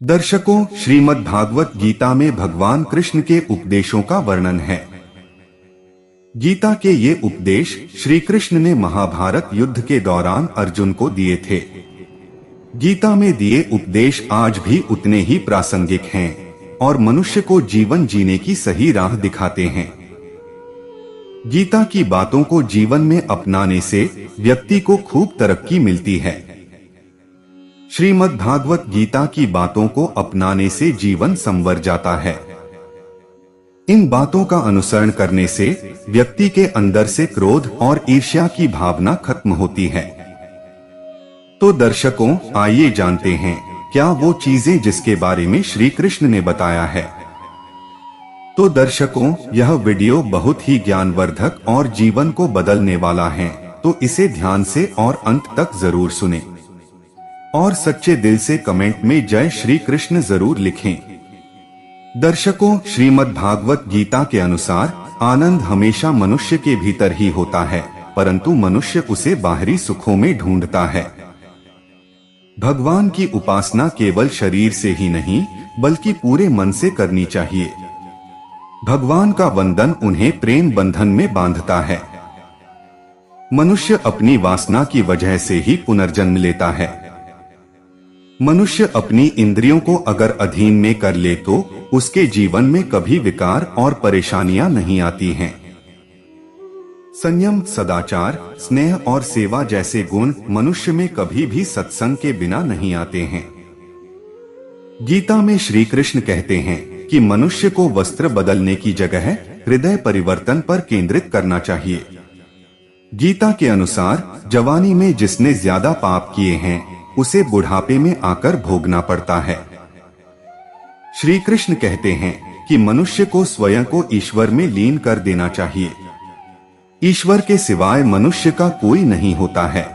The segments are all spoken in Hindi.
दर्शकों, श्रीमद् भागवत गीता में भगवान कृष्ण के उपदेशों का वर्णन है। गीता के ये उपदेश श्री कृष्ण ने महाभारत युद्ध के दौरान अर्जुन को दिए थे। गीता में दिए उपदेश आज भी उतने ही प्रासंगिक हैं और मनुष्य को जीवन जीने की सही राह दिखाते हैं। गीता की बातों को जीवन में अपनाने से व्यक्ति को खूब तरक्की मिलती है। श्रीमद् भागवत गीता की बातों को अपनाने से जीवन संवर जाता है। इन बातों का अनुसरण करने से व्यक्ति के अंदर से क्रोध और ईर्ष्या की भावना खत्म होती है। तो दर्शकों, आइए जानते हैं क्या वो चीजें जिसके बारे में श्री कृष्ण ने बताया है। तो दर्शकों, यह वीडियो बहुत ही ज्ञानवर्धक और जीवन को बदलने वाला है, तो इसे ध्यान से और अंत तक जरूर सुनें और सच्चे दिल से कमेंट में जय श्री कृष्ण जरूर लिखें। दर्शकों, श्रीमद् भागवत गीता के अनुसार आनंद हमेशा मनुष्य के भीतर ही होता है, परंतु मनुष्य उसे बाहरी सुखों में ढूंढता है। भगवान की उपासना केवल शरीर से ही नहीं बल्कि पूरे मन से करनी चाहिए। भगवान का वंदन उन्हें प्रेम बंधन में बांधता है। मनुष्य अपनी वासना की वजह से ही पुनर्जन्म लेता है। मनुष्य अपनी इंद्रियों को अगर अधीन में कर ले तो उसके जीवन में कभी विकार और परेशानियां नहीं आती हैं। संयम, सदाचार, स्नेह और सेवा जैसे गुण मनुष्य में कभी भी सत्संग के बिना नहीं आते हैं। गीता में श्री कृष्ण कहते हैं कि मनुष्य को वस्त्र बदलने की जगह हृदय परिवर्तन पर केंद्रित करना चाहिए। गीता के अनुसार जवानी में जिसने ज्यादा पाप किए हैं उसे बुढ़ापे में आकर भोगना पड़ता है। श्री कृष्ण कहते हैं कि मनुष्य को स्वयं को ईश्वर में लीन कर देना चाहिए। ईश्वर के सिवाय मनुष्य का कोई नहीं होता है।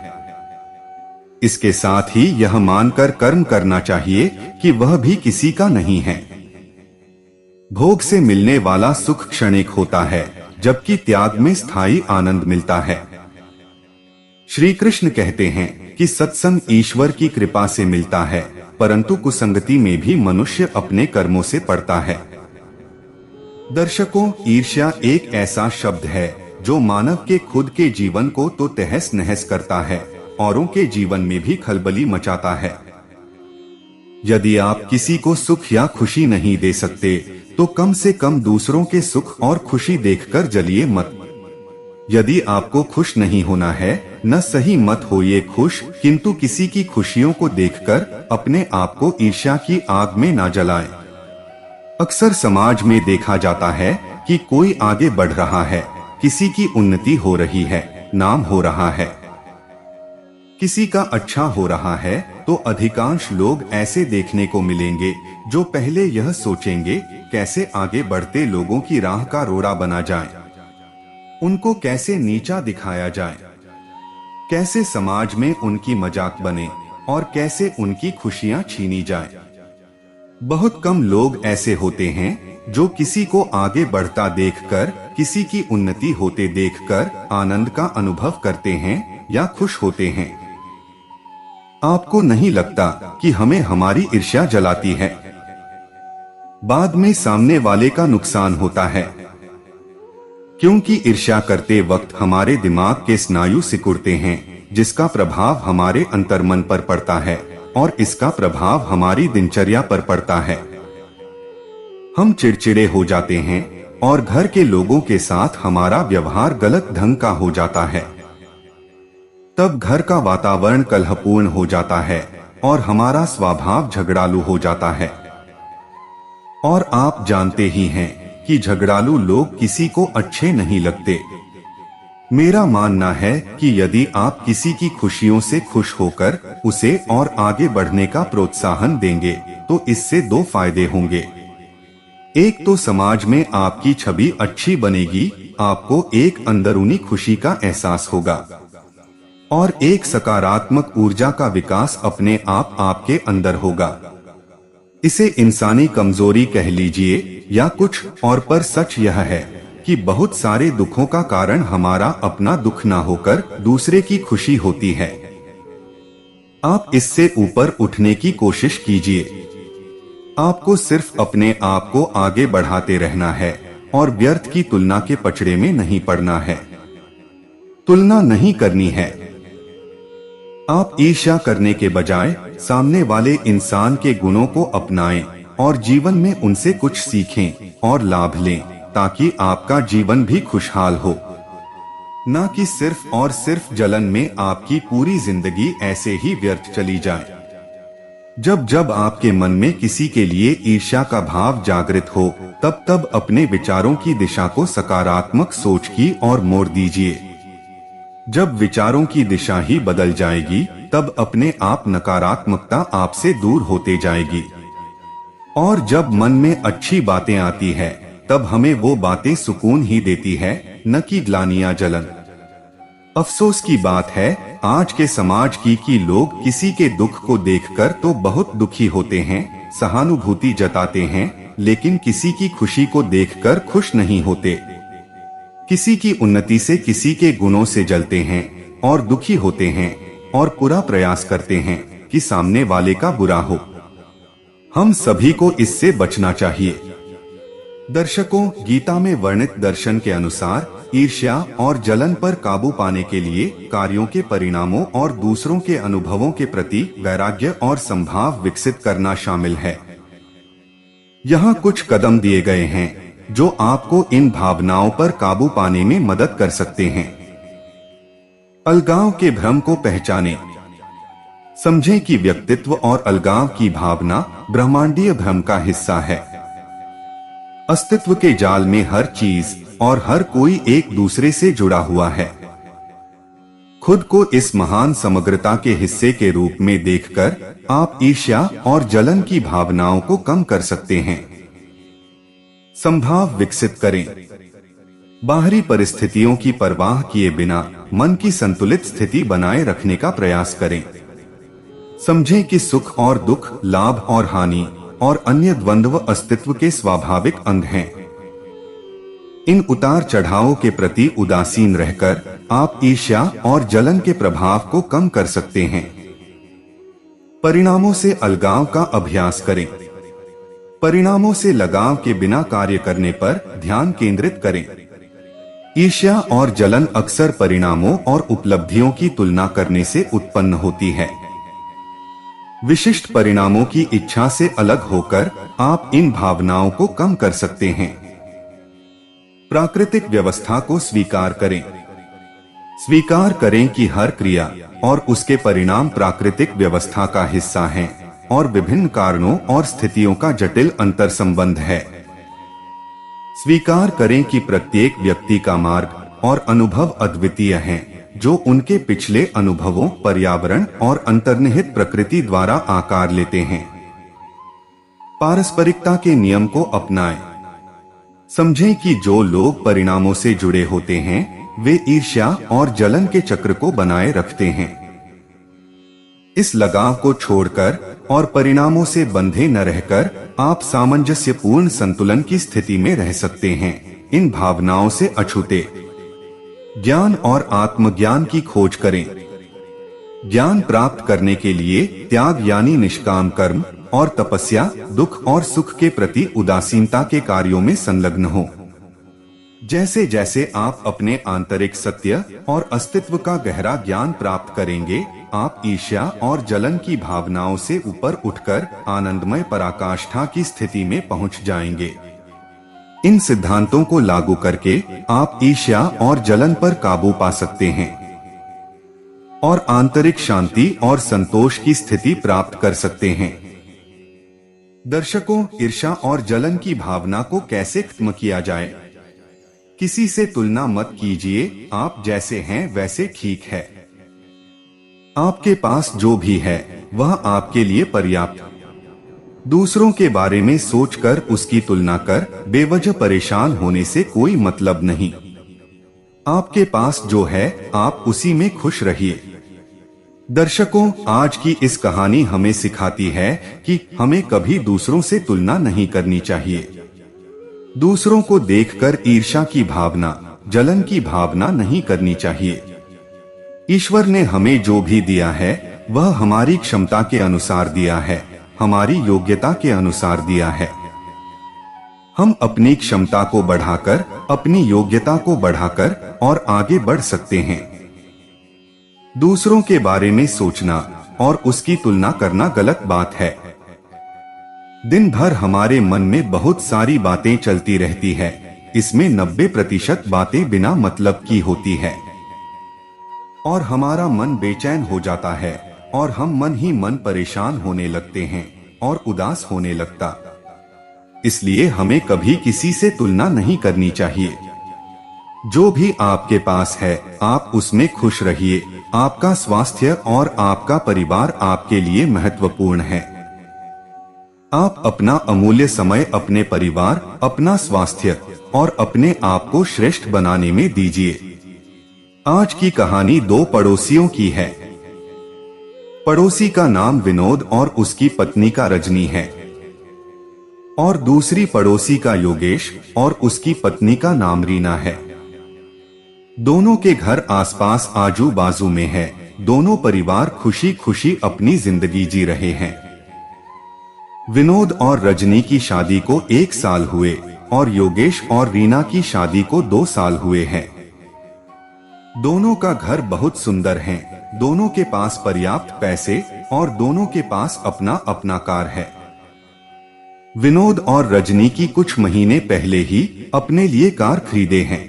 इसके साथ ही यह मानकर कर्म करना चाहिए कि वह भी किसी का नहीं है। भोग से मिलने वाला सुख क्षणिक होता है, जबकि त्याग में स्थायी आनंद मिलता है। श्री कृष्ण कहते हैं कि सत्संग ईश्वर की कृपा से मिलता है, परंतु कुसंगति में भी मनुष्य अपने कर्मों से पड़ता है। दर्शकों, ईर्ष्या एक ऐसा शब्द है जो मानव के खुद के जीवन को तो तहस नहस करता है, औरों के जीवन में भी खलबली मचाता है। यदि आप किसी को सुख या खुशी नहीं दे सकते तो कम से कम दूसरों के सुख और खुशी देखकर जलिए मत। यदि आपको खुश नहीं होना है, न सही मत होइए खुश, किंतु किसी की खुशियों को देखकर अपने आप को ईर्ष्या की आग में ना जलाएं। अक्सर समाज में देखा जाता है कि कोई आगे बढ़ रहा है, किसी की उन्नति हो रही है, नाम हो रहा है, किसी का अच्छा हो रहा है, तो अधिकांश लोग ऐसे देखने को मिलेंगे जो पहले यह सोचेंगे कैसे आगे बढ़ते लोगों की राह का रोड़ा बना जाए, उनको कैसे नीचा दिखाया जाए, कैसे समाज में उनकी मजाक बने और कैसे उनकी खुशियां छीनी जाए। बहुत कम लोग ऐसे होते हैं जो किसी को आगे बढ़ता देखकर, किसी की उन्नति होते देखकर आनंद का अनुभव करते हैं या खुश होते हैं। आपको नहीं लगता कि हमें हमारी ईर्ष्या जलाती है? बाद में सामने वाले का नुकसान होता है, क्योंकि ईर्ष्या करते वक्त हमारे दिमाग के स्नायु सिकुड़ते हैं, जिसका प्रभाव हमारे अंतर्मन पर पड़ता है और इसका प्रभाव हमारी दिनचर्या पर पड़ता है। हम चिड़चिड़े हो जाते हैं और घर के लोगों के साथ हमारा व्यवहार गलत ढंग का हो जाता है। तब घर का वातावरण कलहपूर्ण हो जाता है और हमारा स्वभाव झगड़ालू हो जाता है। और आप जानते ही हैं कि झगड़ालू लोग किसी को अच्छे नहीं लगते। मेरा मानना है कि यदि आप किसी की खुशियों से खुश होकर उसे और आगे बढ़ने का प्रोत्साहन देंगे तो इससे दो फायदे होंगे। एक तो समाज में आपकी छवि अच्छी बनेगी, आपको एक अंदरूनी खुशी का एहसास होगा, और एक सकारात्मक ऊर्जा का विकास अपने आप आपके अंदर होगा। इसे इंसानी कमजोरी कह लीजिए या कुछ और, पर सच यह है कि बहुत सारे दुखों का कारण हमारा अपना दुख ना होकर दूसरे की खुशी होती है। आप इससे ऊपर उठने की कोशिश कीजिए। आपको सिर्फ अपने आप को आगे बढ़ाते रहना है और व्यर्थ की तुलना के पचड़े में नहीं पड़ना है। तुलना नहीं करनी है। आप ईर्ष्या करने के बजाय सामने वाले इंसान के गुणों को अपनाएं और जीवन में उनसे कुछ सीखें और लाभ लें, ताकि आपका जीवन भी खुशहाल हो, ना कि सिर्फ और सिर्फ जलन में आपकी पूरी जिंदगी ऐसे ही व्यर्थ चली जाए। जब जब आपके मन में किसी के लिए ईर्ष्या का भाव जागृत हो, तब तब अपने विचारों की दिशा को सकारात्मक सोच की ओर मोड़ दीजिए। जब विचारों की दिशा ही बदल जाएगी, तब अपने आप नकारात्मकता आपसे दूर होते जाएगी। और जब मन में अच्छी बातें आती है, तब हमें वो बातें सुकून ही देती है, न कि ग्लानियां जलन। अफसोस की बात है आज के समाज की कि लोग किसी के दुख को देखकर तो बहुत दुखी होते हैं, सहानुभूति जताते हैं, लेकिन किसी की खुशी को देखकर खुश नहीं होते। किसी की उन्नति से, किसी के गुणों से जलते हैं और दुखी होते हैं और पूरा प्रयास करते हैं कि सामने वाले का बुरा हो। हम सभी को इससे बचना चाहिए। दर्शकों, गीता में वर्णित दर्शन के अनुसार ईर्ष्या और जलन पर काबू पाने के लिए कार्यों के परिणामों और दूसरों के अनुभवों के प्रति वैराग्य और संभाव विकसित करना शामिल है। यहाँ कुछ कदम दिए गए हैं जो आपको इन भावनाओं पर काबू पाने में मदद कर सकते हैं। अलगाव के भ्रम को पहचानें। समझें कि व्यक्तित्व और अलगाव की भावना ब्रह्मांडीय भ्रम का हिस्सा है। अस्तित्व के जाल में हर चीज और हर कोई एक दूसरे से जुड़ा हुआ है। खुद को इस महान समग्रता के हिस्से के रूप में देखकर आप ईर्ष्या और जलन की भावनाओं को कम कर सकते हैं। संभाव विकसित करें। बाहरी परिस्थितियों की परवाह किए बिना मन की संतुलित स्थिति बनाए रखने का प्रयास करें। समझें कि सुख और दुख, लाभ और हानि और अन्य द्वंद्व अस्तित्व के स्वाभाविक अंग हैं। इन उतार चढ़ावों के प्रति उदासीन रहकर आप ईर्ष्या और जलन के प्रभाव को कम कर सकते हैं। परिणामों से अलगाव का अभ्यास करें। परिणामों से लगाव के बिना कार्य करने पर ध्यान केंद्रित करें। ईर्ष्या और जलन अक्सर परिणामों और उपलब्धियों की तुलना करने से उत्पन्न होती है। विशिष्ट परिणामों की इच्छा से अलग होकर आप इन भावनाओं को कम कर सकते हैं। प्राकृतिक व्यवस्था को स्वीकार करें। स्वीकार करें कि हर क्रिया और उसके परिणाम प्राकृतिक व्यवस्था का हिस्सा हैं और विभिन्न कारणों और स्थितियों का जटिल अंतर संबंध है। स्वीकार करें कि प्रत्येक व्यक्ति का मार्ग और अनुभव अद्वितीय हैं, जो उनके पिछले अनुभवों, पर्यावरण और अंतर्निहित प्रकृति द्वारा आकार लेते हैं। पारस्परिकता के नियम को अपनाएं। समझें कि जो लोग परिणामों से जुड़े होते हैं, वे ईर्ष्या और जलन के चक्र को बनाए रखते हैं। इस लगाव को छोड़कर और परिणामों से बंधे न रहकर आप सामंजस्यपूर्ण संतुलन की स्थिति में रह सकते हैं। इन भावनाओं से अछूते ज्ञान और आत्मज्ञान की खोज करें। ज्ञान प्राप्त करने के लिए त्याग यानी निष्काम कर्म और तपस्या, दुख और सुख के प्रति उदासीनता के कार्यों में संलग्न हो। जैसे जैसे आप अपने आंतरिक सत्य और अस्तित्व का गहरा ज्ञान प्राप्त करेंगे, आप ईर्ष्या और जलन की भावनाओं से ऊपर उठकर आनंदमय पराकाष्ठा की स्थिति में पहुंच जाएंगे। इन सिद्धांतों को लागू करके आप ईर्ष्या और जलन पर काबू पा सकते हैं और आंतरिक शांति और संतोष की स्थिति प्राप्त कर सकते हैं। दर्शकों, ईर्ष्या और जलन की भावना को कैसे खत्म किया जाए? किसी से तुलना मत कीजिए, आप जैसे हैं वैसे ठीक है। आपके पास जो भी है वह आपके लिए पर्याप्त। दूसरों के बारे में सोचकर उसकी तुलना कर बेवजह परेशान होने से कोई मतलब नहीं। आपके पास जो है आप उसी में खुश रहिए। दर्शकों, आज की इस कहानी हमें सिखाती है कि हमें कभी दूसरों से तुलना नहीं करनी चाहिए। दूसरों को देखकर ईर्ष्या की भावना, जलन की भावना नहीं करनी चाहिए। ईश्वर ने हमें जो भी दिया है वह हमारी क्षमता के अनुसार दिया है हमारी योग्यता के अनुसार दिया है। हम अपनी क्षमता को बढ़ाकर, अपनी योग्यता को बढ़ाकर और आगे बढ़ सकते हैं। दूसरों के बारे में सोचना और उसकी तुलना करना गलत बात है। दिन भर हमारे मन में बहुत सारी बातें चलती रहती है। इसमें 90% बातें बिना मतलब की होती है और हमारा मन बेचैन हो जाता है और हम मन ही मन परेशान होने लगते हैं और उदास होने लगता। इसलिए हमें कभी किसी से तुलना नहीं करनी चाहिए। जो भी आपके पास है आप उसमें खुश रहिए। आपका स्वास्थ्य और आपका परिवार आपके लिए महत्वपूर्ण है। आप अपना अमूल्य समय अपने परिवार, अपना स्वास्थ्य और अपने आप को श्रेष्ठ बनाने में दीजिए। आज की कहानी दो पड़ोसियों की है। पड़ोसी का नाम विनोद और उसकी पत्नी का रजनी है और दूसरी पड़ोसी का योगेश और उसकी पत्नी का नाम रीना है। दोनों के घर आसपास आजू बाजू में है। दोनों परिवार खुशी खुशी अपनी जिंदगी जी रहे हैं। विनोद और रजनी की शादी को 1 साल हुए और योगेश और रीना की शादी को 2 साल हुए हैं। दोनों का घर बहुत सुंदर है। दोनों के पास पर्याप्त पैसे और दोनों के पास अपना अपना कार है। विनोद और रजनी की कुछ महीने पहले ही अपने लिए कार खरीदे हैं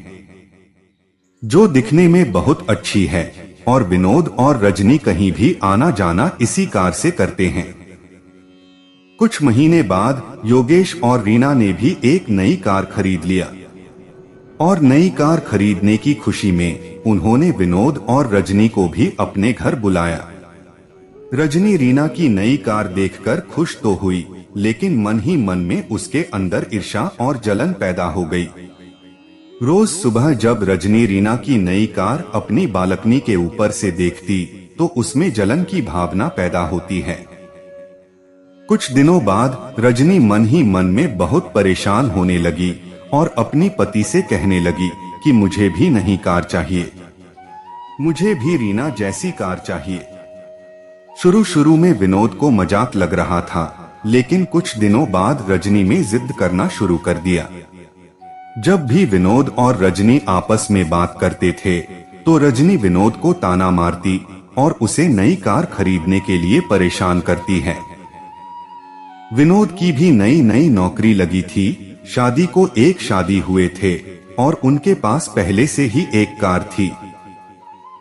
जो दिखने में बहुत अच्छी है और विनोद और रजनी कहीं भी आना जाना इसी कार से करते हैं। कुछ महीने बाद योगेश और रीना ने भी एक नई कार खरीद लिया और नई कार खरीदने की खुशी में उन्होंने विनोद और रजनी को भी अपने घर बुलाया। रजनी रीना की नई कार देखकर खुश तो हुई, लेकिन मन ही मन में उसके अंदर ईर्ष्या और जलन पैदा हो गई। रोज सुबह जब रजनी रीना की नई कार अपनी बालकनी के ऊपर से देखती तो उसमें जलन की भावना पैदा होती है। कुछ दिनों बाद रजनी मन ही मन में बहुत परेशान होने लगी और अपनी पति से कहने लगी कि मुझे भी नई कार चाहिए, मुझे भी रीना जैसी कार चाहिए। शुरू में विनोद को मजाक लग रहा था, लेकिन कुछ दिनों बाद रजनी में जिद करना शुरू कर दिया। जब भी विनोद और रजनी आपस में बात करते थे तो रजनी विनोद को ताना मारती और उसे नई कार खरीदने के लिए परेशान करती है। विनोद की भी नई नौकरी लगी थी। शादी को 1 शादी हुए थे और उनके पास पहले से ही एक कार थी।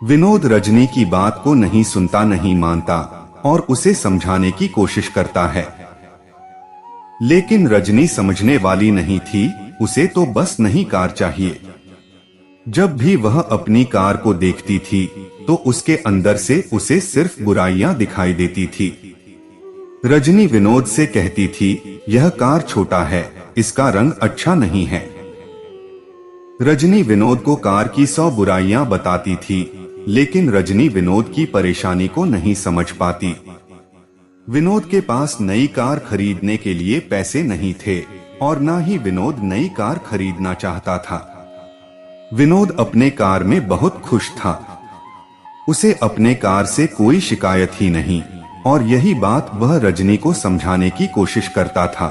विनोद रजनी की बात को नहीं सुनता, नहीं मानता और उसे समझाने की कोशिश करता है, लेकिन रजनी समझने वाली नहीं थी। उसे तो बस नई कार चाहिए। जब भी वह अपनी कार को देखती थी तो उसके अंदर से उसे सिर्फ बुराइयां दिखाई देती थी। रजनी विनोद से कहती थी, यह कार छोटा है, इसका रंग अच्छा नहीं है। रजनी विनोद को कार की 100 बुराइयां बताती थी, लेकिन रजनी विनोद की परेशानी को नहीं समझ पाती। विनोद के पास नई कार खरीदने के लिए पैसे नहीं थे और न ही विनोद नई कार खरीदना चाहता था। विनोद अपने कार में बहुत खुश था। उसे अपने कार से कोई शिकायत ही नहीं और यही बात वह रजनी को समझाने की कोशिश करता था,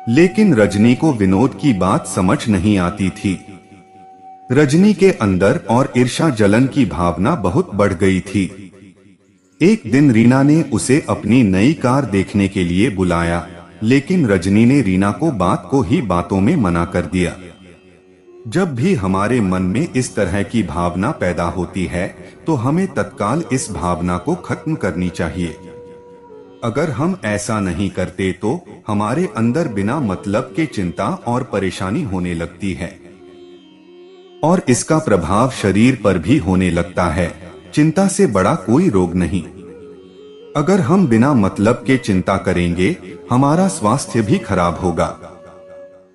लेकिन रजनी को विनोद की बात समझ नहीं आती थी। रजनी के अंदर और ईर्ष्या जलन की भावना बहुत बढ़ गई थी। एक दिन रीना ने उसे अपनी नई कार देखने के लिए बुलाया, लेकिन रजनी ने रीना को बात को ही बातों में मना कर दिया। जब भी हमारे मन में इस तरह की भावना पैदा होती है तो हमें तत्काल इस भावना को खत्म करनी चाहिए। अगर हम ऐसा नहीं करते तो हमारे अंदर बिना मतलब के चिंता और परेशानी होने लगती है और इसका प्रभाव शरीर पर भी होने लगता है। चिंता से बड़ा कोई रोग नहीं। अगर हम बिना मतलब के चिंता करेंगे हमारा स्वास्थ्य भी खराब होगा।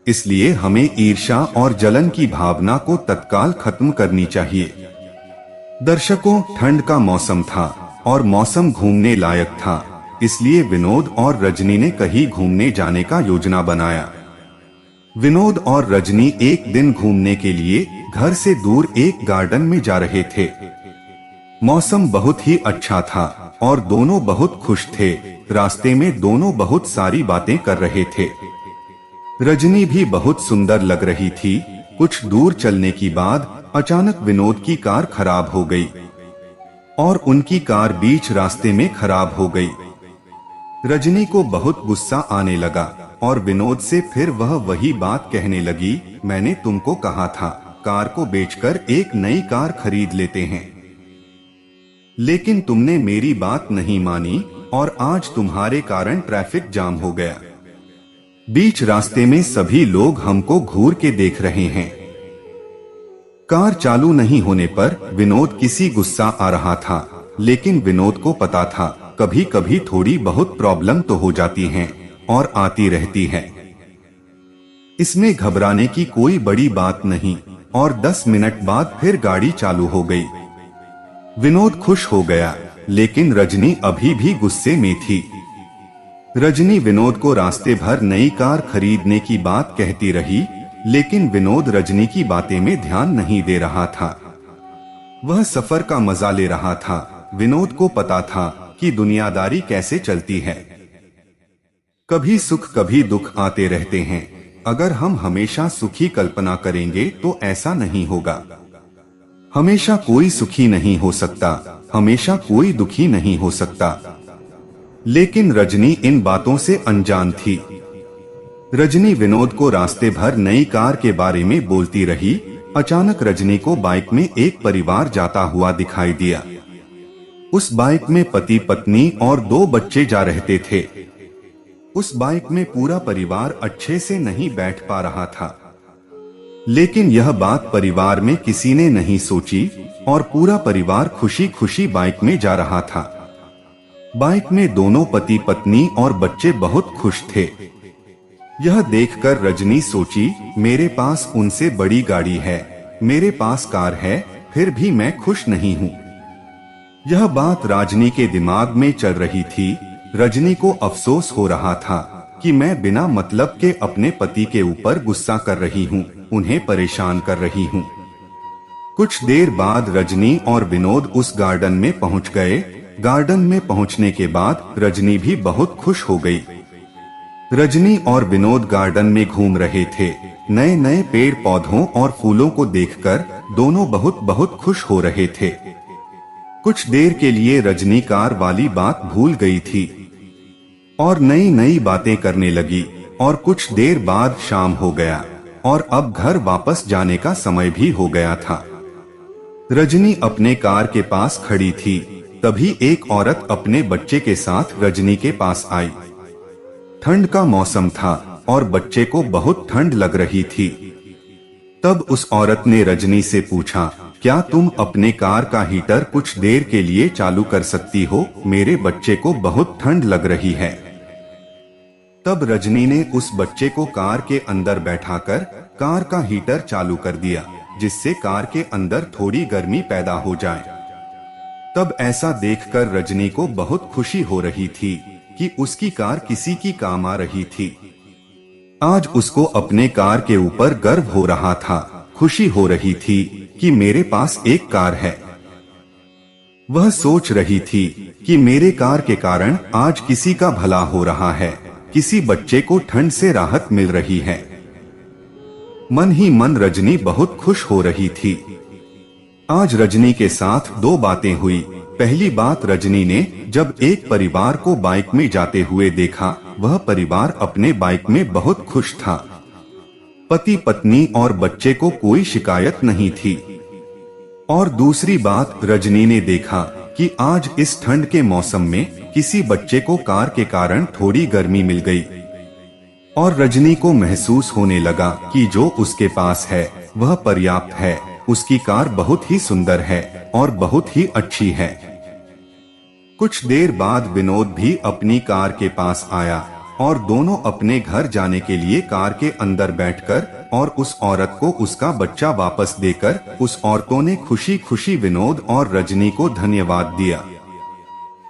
इसलिए हमें ईर्ष्या और जलन की भावना को तत्काल खत्म करनी चाहिए। दर्शकों, ठंड का मौसम था और मौसम घूमने लायक था, इसलिए विनोद और रजनी ने कहीं घूमने जाने का योजना बनाया। विनोद और रजनी एक दिन घूमने के लिए घर से दूर एक गार्डन में जा रहे थे। मौसम बहुत ही अच्छा था और दोनों बहुत खुश थे रास्ते में दोनों बहुत सारी बातें कर रहे थे। रजनी भी बहुत सुंदर लग रही थी। कुछ दूर चलने के बाद अचानक विनोद की कार खराब हो गई और उनकी कार बीच रास्ते में खराब हो गई। रजनी को बहुत गुस्सा आने लगा और विनोद से फिर वह वही बात कहने लगी, मैंने तुमको कहा था कार को बेचकर एक नई कार खरीद लेते हैं, लेकिन तुमने मेरी बात नहीं मानी और आज तुम्हारे कारण ट्रैफिक जाम हो गया। बीच रास्ते में सभी लोग हमको घूर के देख रहे हैं। कार चालू नहीं होने पर विनोद किसी गुस्सा आ रहा था, लेकिन विनोद को पता था कभी कभी थोड़ी बहुत प्रॉब्लम तो हो जाती हैं और आती रहती है। इसमें घबराने की कोई बड़ी बात नहीं और 10 मिनट बाद फिर गाड़ी चालू हो गई। विनोद खुश हो गया, लेकिन रजनी अभी भी गुस्से में थी। रजनी विनोद को रास्ते भर नई कार खरीदने की बात कहती रही, लेकिन विनोद रजनी की बातें में ध्यान नहीं दे रहा था। वह सफर का मजा ले रहा था। विनोद को पता था कि दुनियादारी कैसे चलती है। कभी सुख कभी दुख आते रहते हैं। अगर हम हमेशा सुखी कल्पना करेंगे तो ऐसा नहीं होगा। हमेशा कोई सुखी नहीं हो सकता, हमेशा कोई दुखी नहीं हो सकता। लेकिन रजनी इन बातों से अनजान थी। रजनी विनोद को रास्ते भर नई कार के बारे में बोलती रही। अचानक रजनी को बाइक में एक परिवार जाता हुआ दिखाई दिया। उस बाइक में पति पत्नी और 2 बच्चे जा रहते थे। उस बाइक में पूरा परिवार अच्छे से नहीं बैठ पा रहा था, लेकिन यह बात परिवार में किसी ने नहीं सोची और पूरा परिवार खुशी खुशी बाइक में जा रहा था। बाइक में दोनों पति पत्नी और बच्चे बहुत खुश थे। यह देखकर रजनी सोची, मेरे पास उनसे बड़ी गाड़ी है, मेरे पास कार है, फिर भी मैं खुश नहीं हूँ। यह बात रजनी के दिमाग में चल रही थी। रजनी को अफसोस हो रहा था कि मैं बिना मतलब के अपने पति के ऊपर गुस्सा कर रही हूँ, उन्हें परेशान कर रही हूँ। कुछ देर बाद रजनी और विनोद उस गार्डन में पहुँच गए। गार्डन में पहुँचने के बाद रजनी भी बहुत खुश हो गई। रजनी और विनोद गार्डन में घूम रहे थे। नए नए पेड़ पौधों और फूलों को देखकर दोनों बहुत बहुत खुश हो रहे थे। कुछ देर के लिए रजनी कार वाली बात भूल गई थी और नई नई बातें करने लगी और कुछ देर बाद शाम हो गया और अब घर वापस जाने का समय भी हो गया था। रजनी अपने कार के पास खड़ी थी। तभी एक औरत अपने बच्चे के साथ रजनी के पास आई। ठंड का मौसम था और बच्चे को बहुत ठंड लग रही थी। तब उस औरत ने रजनी से पूछा, क्या तुम अपने कार का हीटर कुछ देर के लिए चालू कर सकती हो? मेरे बच्चे को बहुत ठंड लग रही है। तब रजनी ने उस बच्चे को कार के अंदर बैठाकर कार का हीटर चालू कर दिया, जिससे कार के अंदर थोड़ी गर्मी पैदा हो जाए। तब ऐसा देखकर रजनी को बहुत खुशी हो रही थी कि उसकी कार किसी की काम आ रही थी। आज उसको अपने कार के ऊपर गर्व हो रहा था, खुशी हो रही थी कि मेरे पास एक कार है। वह सोच रही थी कि मेरे कार के कारण आज किसी का भला हो रहा है, किसी बच्चे को ठंड से राहत मिल रही है। मन ही मन रजनी बहुत खुश हो रही थी। आज रजनी के साथ 2 बातें हुई। पहली बात, रजनी ने जब एक परिवार को बाइक में जाते हुए देखा, वह परिवार अपने बाइक में बहुत खुश था। पति पत्नी और बच्चे को कोई शिकायत नहीं थी। और दूसरी बात, रजनी ने देखा कि आज इस ठंड के मौसम में किसी बच्चे को कार के कारण थोड़ी गर्मी मिल गई और रजनी को महसूस होने लगा कि जो उसके पास है वह पर्याप्त है। उसकी कार बहुत ही सुंदर है और बहुत ही अच्छी है। कुछ देर बाद विनोद भी अपनी कार के पास आया और दोनों अपने घर जाने के लिए कार के अंदर बैठकर और उस औरत को उसका बच्चा वापस देकर उस औरतों ने खुशी खुशी विनोद और रजनी को धन्यवाद दिया।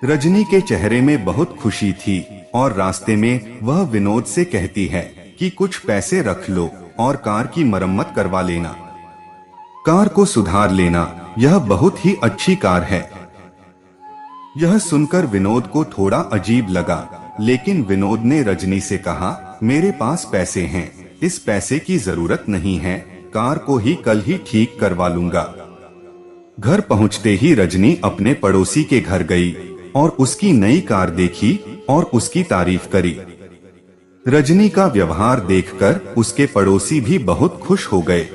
रजनी के चेहरे में बहुत खुशी थी और रास्ते में वह विनोद से कहती है कि कुछ पैसे रख लो और कार की मरम्मत करवा लेना, कार को सुधार लेना, यह बहुत ही अच्छी कार है। यह सुनकर विनोद को थोड़ा अजीब लगा, लेकिन विनोद ने रजनी से कहा, मेरे पास पैसे हैं, इस पैसे की जरूरत नहीं है, कार को ही कल ही ठीक करवा लूंगा। घर पहुंचते ही रजनी अपने पड़ोसी के घर गई और उसकी नई कार देखी और उसकी तारीफ करी। रजनी का व्यवहार देखकर उसके पड़ोसी भी बहुत खुश हो गए।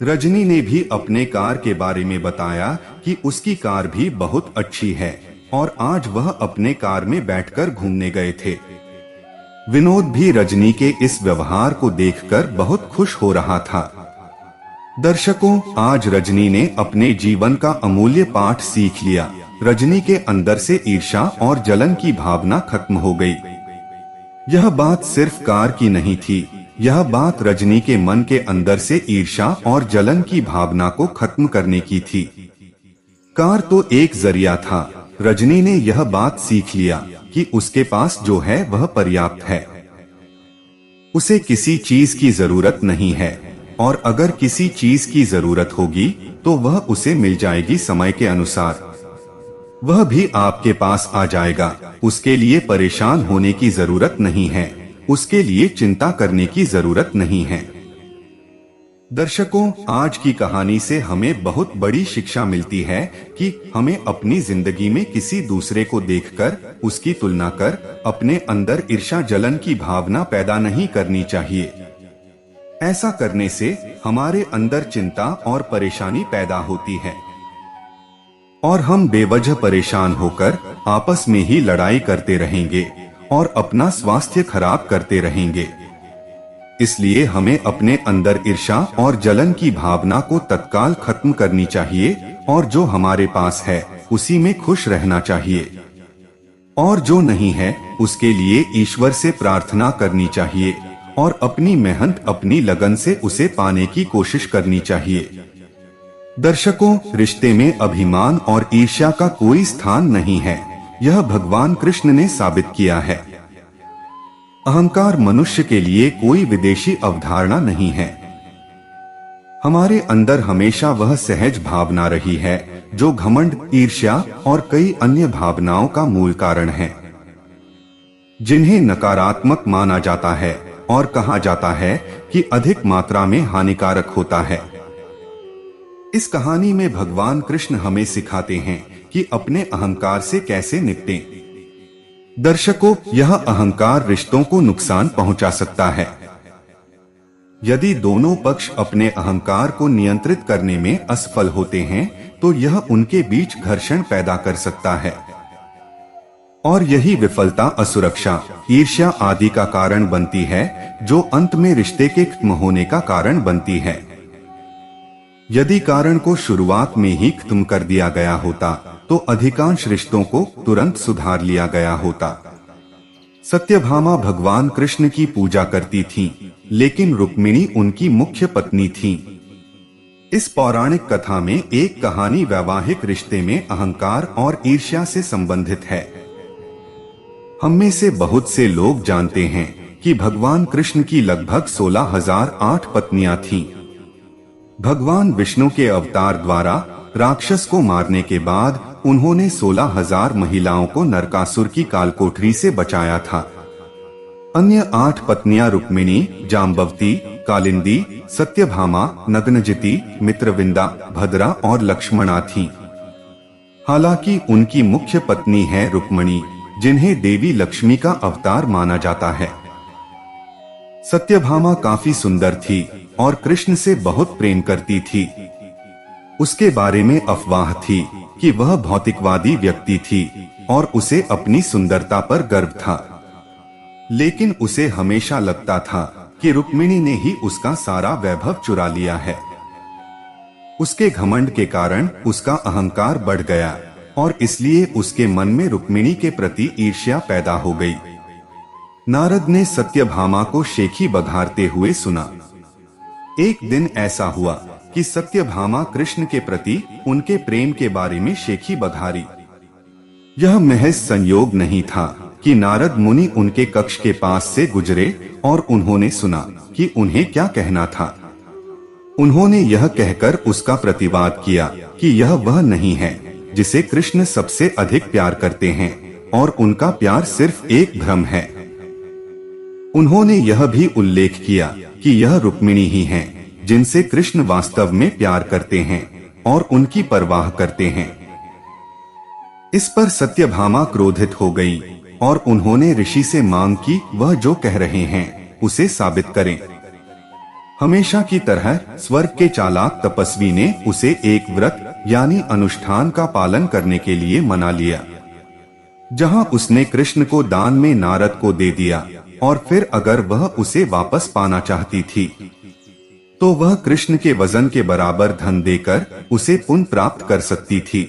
रजनी ने भी अपने कार के बारे में बताया कि उसकी कार भी बहुत अच्छी है और आज वह अपने कार में बैठकर घूमने गए थे। विनोद भी रजनी के इस व्यवहार को देखकर बहुत खुश हो रहा था। दर्शकों, आज रजनी ने अपने जीवन का अमूल्य पाठ सीख लिया। रजनी के अंदर से ईर्ष्या और जलन की भावना खत्म हो गई। यह बात सिर्फ कार की नहीं थी, यह बात रजनी के मन के अंदर से ईर्ष्या और जलन की भावना को खत्म करने की थी। कार तो एक जरिया था। रजनी ने यह बात सीख लिया कि उसके पास जो है वह पर्याप्त है। उसे किसी चीज की जरूरत नहीं है और अगर किसी चीज की जरूरत होगी तो वह उसे मिल जाएगी समय के अनुसार। वह भी आपके पास आ जाएगा। उसके लिए परेशान होने की जरूरत नहीं है, उसके लिए चिंता करने की जरूरत नहीं है। दर्शकों, आज की कहानी से हमें बहुत बड़ी शिक्षा मिलती है कि हमें अपनी जिंदगी में किसी दूसरे को देखकर उसकी तुलना कर अपने अंदर ईर्ष्या जलन की भावना पैदा नहीं करनी चाहिए। ऐसा करने से हमारे अंदर चिंता और परेशानी पैदा होती है और हम बेवजह परेशान होकर आपस में ही लड़ाई करते रहेंगे और अपना स्वास्थ्य खराब करते रहेंगे। इसलिए हमें अपने अंदर ईर्ष्या और जलन की भावना को तत्काल खत्म करनी चाहिए और जो हमारे पास है उसी में खुश रहना चाहिए और जो नहीं है उसके लिए ईश्वर से प्रार्थना करनी चाहिए और अपनी मेहनत अपनी लगन से उसे पाने की कोशिश करनी चाहिए। दर्शकों, रिश्ते में अभिमान और ईर्ष्या का कोई स्थान नहीं है, यह भगवान कृष्ण ने साबित किया है। अहंकार मनुष्य के लिए कोई विदेशी अवधारणा नहीं है। हमारे अंदर हमेशा वह सहज भावना रही है जो घमंड, ईर्ष्या और कई अन्य भावनाओं का मूल कारण है, जिन्हें नकारात्मक माना जाता है और कहा जाता है कि अधिक मात्रा में हानिकारक होता है। इस कहानी में भगवान कृष्ण हमें सिखाते हैं कि अपने अहंकार से कैसे निपटें। दर्शकों, यह अहंकार रिश्तों को नुकसान पहुंचा सकता है। यदि दोनों पक्ष अपने अहंकार को नियंत्रित करने में असफल होते हैं तो यह उनके बीच घर्षण पैदा कर सकता है और यही विफलता असुरक्षा, ईर्ष्या आदि का कारण बनती है जो अंत में रिश्ते के खत्म होने का कारण बनती है। यदि कारण को शुरुआत में ही खत्म कर दिया गया होता तो अधिकांश रिश्तों को तुरंत सुधार लिया गया होता। सत्यभामा भगवान कृष्ण की पूजा करती थीं, लेकिन रुक्मिणी उनकी मुख्य पत्नी थीं। इस पौराणिक कथा में एक कहानी वैवाहिक रिश्ते में अहंकार और ईर्ष्या से संबंधित है। हम में से बहुत से लोग जानते हैं कि भगवान कृष्ण की लगभग 16,008 पत्नियां थीं। भगवान विष्णु के अवतार द्वारा राक्षस को मारने के बाद उन्होंने 16,000 महिलाओं को नरकासुर की कालकोठरी से बचाया था। अन्य 8 पत्नियां रुक्मिणी, जाम्बवती, कालिंदी, सत्यभामा, नग्नजिति, मित्रविंदा, भद्रा और लक्ष्मणा थीं। हालांकि उनकी मुख्य पत्नी है रुक्मिणी, जिन्हें देवी लक्ष्मी का अवतार माना जाता है। सत्यभामा काफी सुंदर थी और कृष्ण से बहुत प्रेम करती थी। उसके बारे में अफवाह थी कि वह भौतिकवादी व्यक्ति थी और उसे अपनी सुंदरता पर गर्व था, लेकिन उसे हमेशा लगता था कि रुक्मिणी ने ही उसका सारा वैभव चुरा लिया है। उसके घमंड के कारण उसका अहंकार बढ़ गया और इसलिए उसके मन में रुक्मिणी के प्रति ईर्ष्या पैदा हो गई। नारद ने सत्यभामा को शेखी बघारते हुए सुना। एक दिन ऐसा हुआ कि सत्यभामा कृष्ण के प्रति उनके प्रेम के बारे में शेखी बघारी। यह महज संयोग नहीं था कि नारद मुनि उनके कक्ष के पास से गुजरे और उन्होंने सुना कि उन्हें क्या कहना था। उन्होंने यह कहकर उसका प्रतिवाद किया कि यह वह नहीं है जिसे कृष्ण सबसे अधिक प्यार करते हैं और उनका प्यार सिर्फ एक भ्रम है। उन्होंने यह भी उल्लेख किया कि यह रुक्मिणी ही हैं, जिनसे कृष्ण वास्तव में प्यार करते हैं और उनकी परवाह करते हैं। इस पर सत्यभामा क्रोधित हो गई और उन्होंने ऋषि से मांग की वह जो कह रहे हैं उसे साबित करें। हमेशा की तरह स्वर्ग के चालाक तपस्वी ने उसे एक व्रत यानी अनुष्ठान का पालन करने के लिए मना लिया, जहां उसने कृष्ण को दान में नारद को दे दिया और फिर अगर वह उसे वापस पाना चाहती थी तो वह कृष्ण के वजन के बराबर धन देकर उसे पुनः प्राप्त कर सकती थी।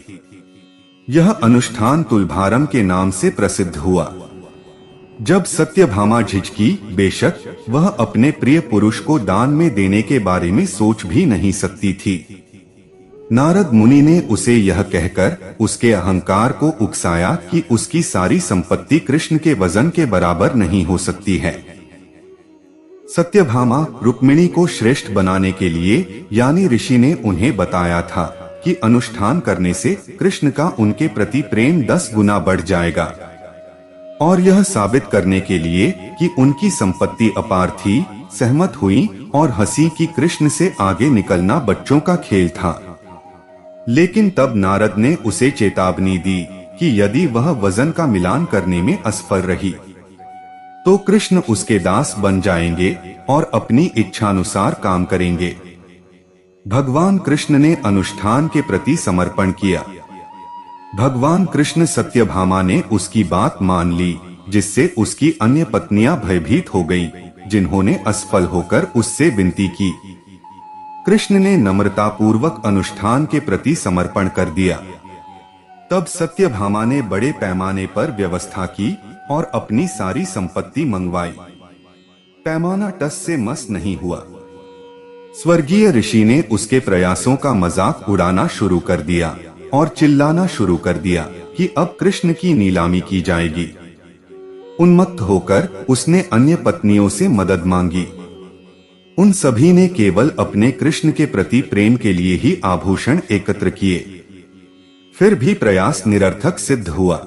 यह अनुष्ठान तुलभारम के नाम से प्रसिद्ध हुआ। जब सत्यभामा झिझकी, बेशक वह अपने प्रिय पुरुष को दान में देने के बारे में सोच भी नहीं सकती थी, नारद मुनि ने उसे यह कहकर उसके अहंकार को उकसाया कि उसकी सारी संपत्ति कृष्ण के वजन के बराबर नहीं हो सकती है। सत्यभामा रुक्मिणी को श्रेष्ठ बनाने के लिए यानी ऋषि ने उन्हें बताया था कि अनुष्ठान करने से कृष्ण का उनके प्रति प्रेम 10 गुना बढ़ जाएगा, और यह साबित करने के लिए कि उनकी संपत्ति अपार थी, सहमत हुई और हंसी कि कृष्ण से आगे निकलना बच्चों का खेल था। लेकिन तब नारद ने उसे चेतावनी दी कि यदि वह वजन का मिलान करने में असफल रही तो कृष्ण उसके दास बन जाएंगे और अपनी इच्छानुसार काम करेंगे। भगवान कृष्ण ने अनुष्ठान के प्रति समर्पण किया। भगवान कृष्ण सत्यभामा ने उसकी बात मान ली, जिससे उसकी अन्य पत्नियां भयभीत हो गईं, जिन्होंने असफल होकर उससे विनती की। कृष्ण ने नम्रता पूर्वक अनुष्ठान के प्रति समर्पण कर दिया। तब सत्यभामा ने बड़े पैमाने पर व्यवस्था की और अपनी सारी संपत्ति मंगवाई। पैमाना टस से मस नहीं हुआ। स्वर्गीय ऋषि ने उसके प्रयासों का मजाक उड़ाना शुरू कर दिया और चिल्लाना शुरू कर दिया कि अब कृष्ण की नीलामी की जाएगी। उन्मत्त होकर उसने अन्य पत्नियों से मदद मांगी। उन सभी ने केवल अपने कृष्ण के प्रति प्रेम के लिए ही आभूषण एकत्र किए। फिर भी प्रयास निरर्थक सिद्ध हुआ।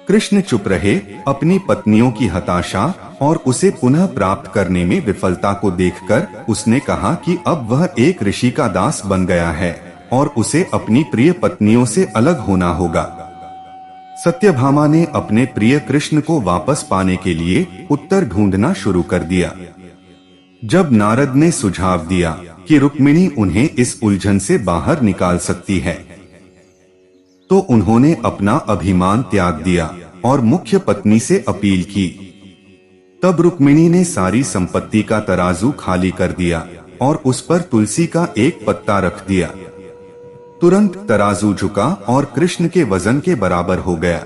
कृष्ण चुप रहे। अपनी पत्नियों की हताशा और उसे पुनः प्राप्त करने में विफलता को देखकर उसने कहा कि अब वह एक ऋषि का दास बन गया है और उसे अपनी प्रिय पत्नियों से अलग होना होगा। सत्यभामा ने अपने प्रिय कृष्ण को वापस पाने के लिए उत्तर ढूंढना शुरू कर दिया। जब नारद ने सुझाव दिया कि रुक्मिणी उन्हें इस उलझन से बाहर निकाल सकती है, तो उन्होंने अपना अभिमान त्याग दिया और मुख्य पत्नी से अपील की। तब रुक्मिणी ने सारी संपत्ति का तराजू खाली कर दिया और उस पर तुलसी का एक पत्ता रख दिया। तुरंत तराजू झुका और कृष्ण के वजन के बराबर हो गया।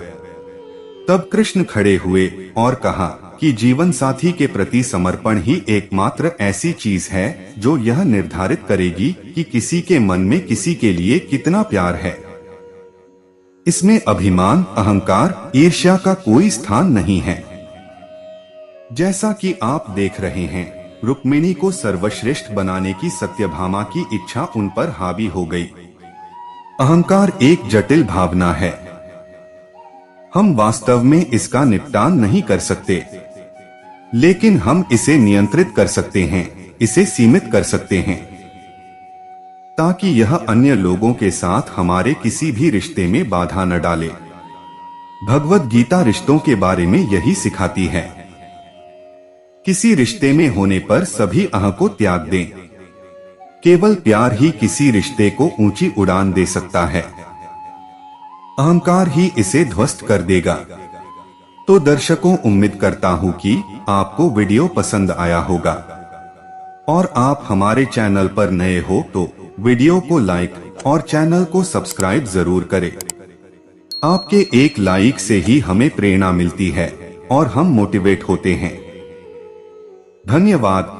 तब कृष्ण खड़े हुए और कहा कि जीवन साथी के प्रति समर्पण ही एकमात्र ऐसी चीज है जो यह निर्धारित करेगी कि किसी के मन में किसी के लिए कितना प्यार है। इसमें अभिमान, अहंकार, ईर्ष्या का कोई स्थान नहीं है। जैसा कि आप देख रहे हैं, रुक्मिणी को सर्वश्रेष्ठ बनाने की सत्यभामा की इच्छा उन पर हावी हो गई। अहंकार एक जटिल भावना है। हम वास्तव में इसका निपटान नहीं कर सकते, लेकिन हम इसे नियंत्रित कर सकते हैं, इसे सीमित कर सकते हैं, ताकि यह अन्य लोगों के साथ हमारे किसी भी रिश्ते में बाधा न डाले। भगवद गीता रिश्तों के बारे में यही सिखाती है। किसी रिश्ते में होने पर सभी अह को त्याग दें। केवल प्यार ही किसी रिश्ते को ऊंची उड़ान दे सकता है। अहंकार ही इसे ध्वस्त कर देगा। तो दर्शकों, उम्मीद करता हूं कि आपको वीडियो पसंद आया होगा और आप हमारे चैनल पर नए हो तो वीडियो को लाइक और चैनल को सब्सक्राइब जरूर करें। आपके एक लाइक से ही हमें प्रेरणा मिलती है और हम मोटिवेट होते हैं। धन्यवाद।